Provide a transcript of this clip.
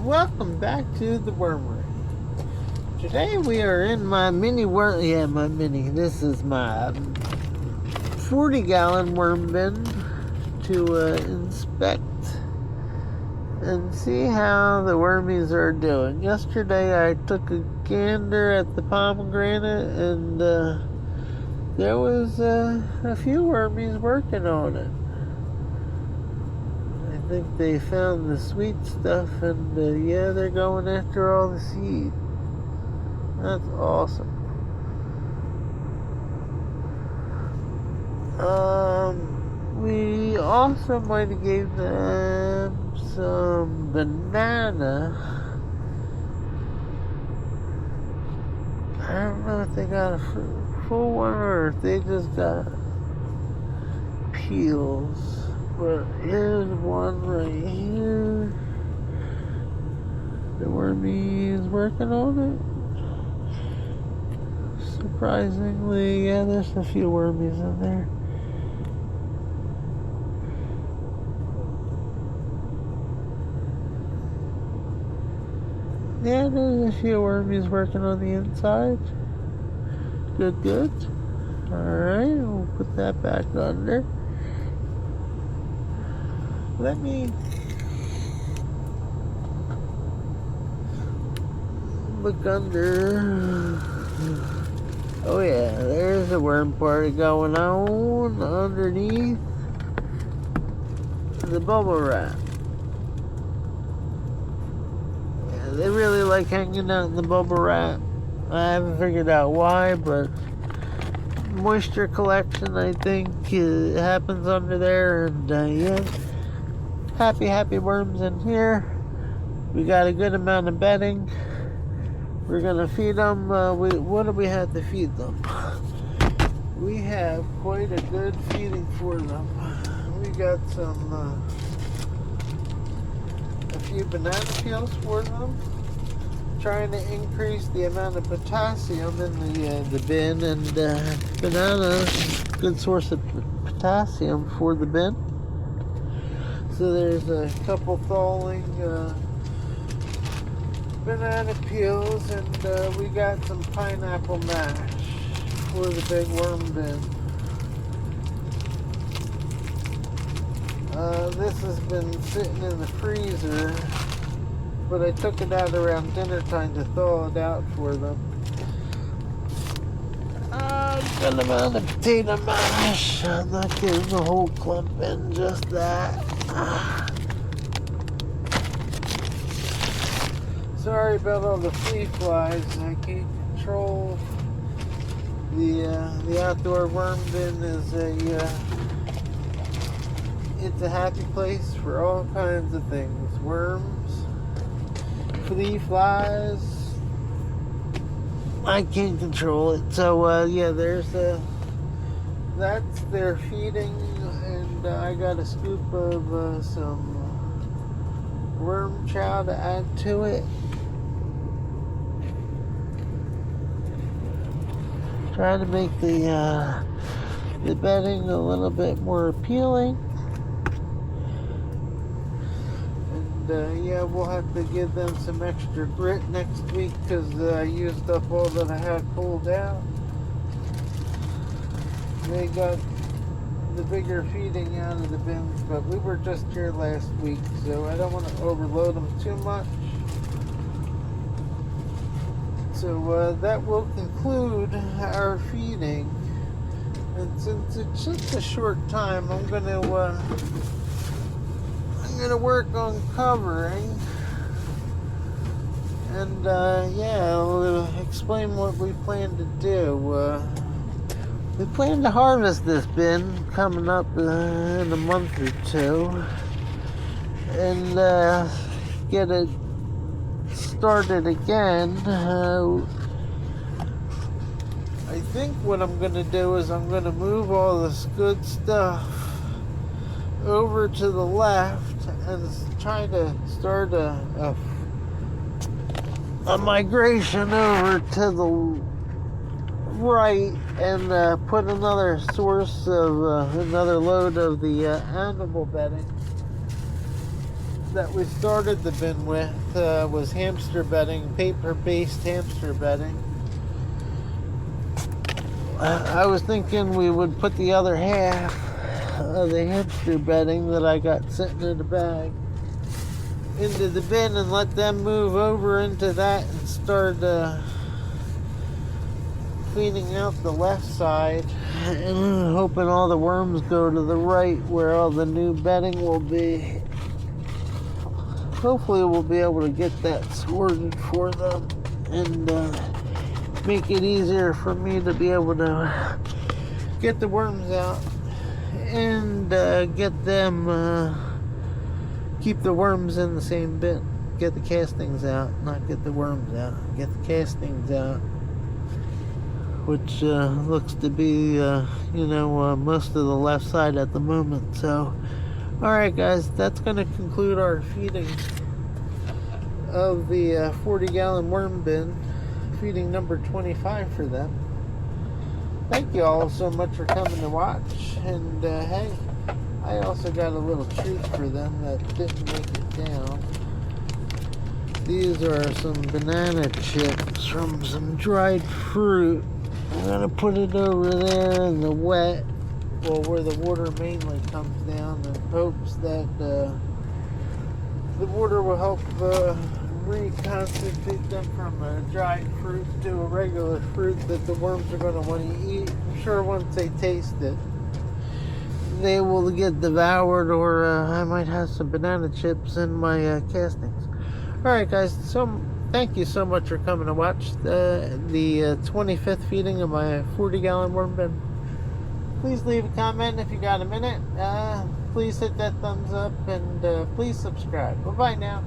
welcome back to the Wormery. Today we are in my this is my 40-gallon worm bin to inspect and see how the wormies are doing. Yesterday I took a gander at the pomegranate and there was a few wormies working on it. I think they found the sweet stuff and yeah, they're going after all the seed. That's awesome. We also might have gave them some banana. I don't know if they got a full one or if they just got peels. But here's one right here. The wormy is working on it. Surprisingly, yeah, there's a few wormies in there. Yeah, there's a few wormies working on the inside. Good. Alright, we'll put that back under. Let me look under. Oh yeah, there's a worm party going on underneath the bubble wrap. Yeah, they really like hanging out in the bubble wrap. I haven't figured out why, but moisture collection I think happens under there, and yeah. Happy worms in here. We got a good amount of bedding. We're gonna feed them. What do we have to feed them? We have quite a good feeding for them. We got a few banana peels for them. Trying to increase the amount of potassium in the bin, and bananas, good source of potassium for the bin. So there's a couple thawing banana peels, and we got some pineapple mash for the big worm bin. This has been sitting in the freezer, but I took it out around dinner time to thaw it out for them. Good amount of potato mash. I'm not getting the whole clump in, just that. Sorry about all the flea flies. I can't control the outdoor worm bin. It's a happy place for all kinds of things. Worms, flea flies. I can't control it. So yeah, that's their feeding, and I got a scoop of some worm chow to add to it. Trying to make the bedding a little bit more appealing. And yeah, we'll have to give them some extra grit next week because I used up all that I had pulled out. They got the bigger feeding out of the bins, but we were just here last week, so I don't want to overload them too much. So that will conclude our feeding. And since it's just a short time, I'm gonna work on covering. And yeah, I'll explain what we plan to do. We plan to harvest this bin coming up in a month or two, and get it started again. I think what I'm going to do is I'm going to move all this good stuff over to the left and try to start a migration over to the right and put another source of another load of the animal bedding that we started the bin with was hamster bedding, paper-based hamster bedding. I was thinking we would put the other half of the hamster bedding that I got sitting in the bag into the bin and let them move over into that and start cleaning out the left side and hoping all the worms go to the right where all the new bedding will be. Hopefully we'll be able to get that sorted for them and make it easier for me to be able to get the worms out and get them keep the worms in the same bin. Get the castings out, not get the worms out. Get the castings out, which looks to be most of the left side at the moment. So alright guys, that's going to conclude our feeding of the 40-gallon worm bin, feeding number 25 for them. Thank you all so much for coming to watch, and hey, I also got a little treat for them that didn't make it down. These are some banana chips from some dried fruit. I'm gonna put it over there in the wet, well, where the water mainly comes down, in hopes that the water will help reconstitute them from a dried fruit to a regular fruit that the worms are going to want to eat. I'm sure once they taste it, they will get devoured, or I might have some banana chips in my castings. Alright guys, so thank you so much for coming to watch the 25th feeding of my 40-gallon worm bin. Please leave a comment if you got a minute. Please hit that thumbs up, and please subscribe. Bye-bye now.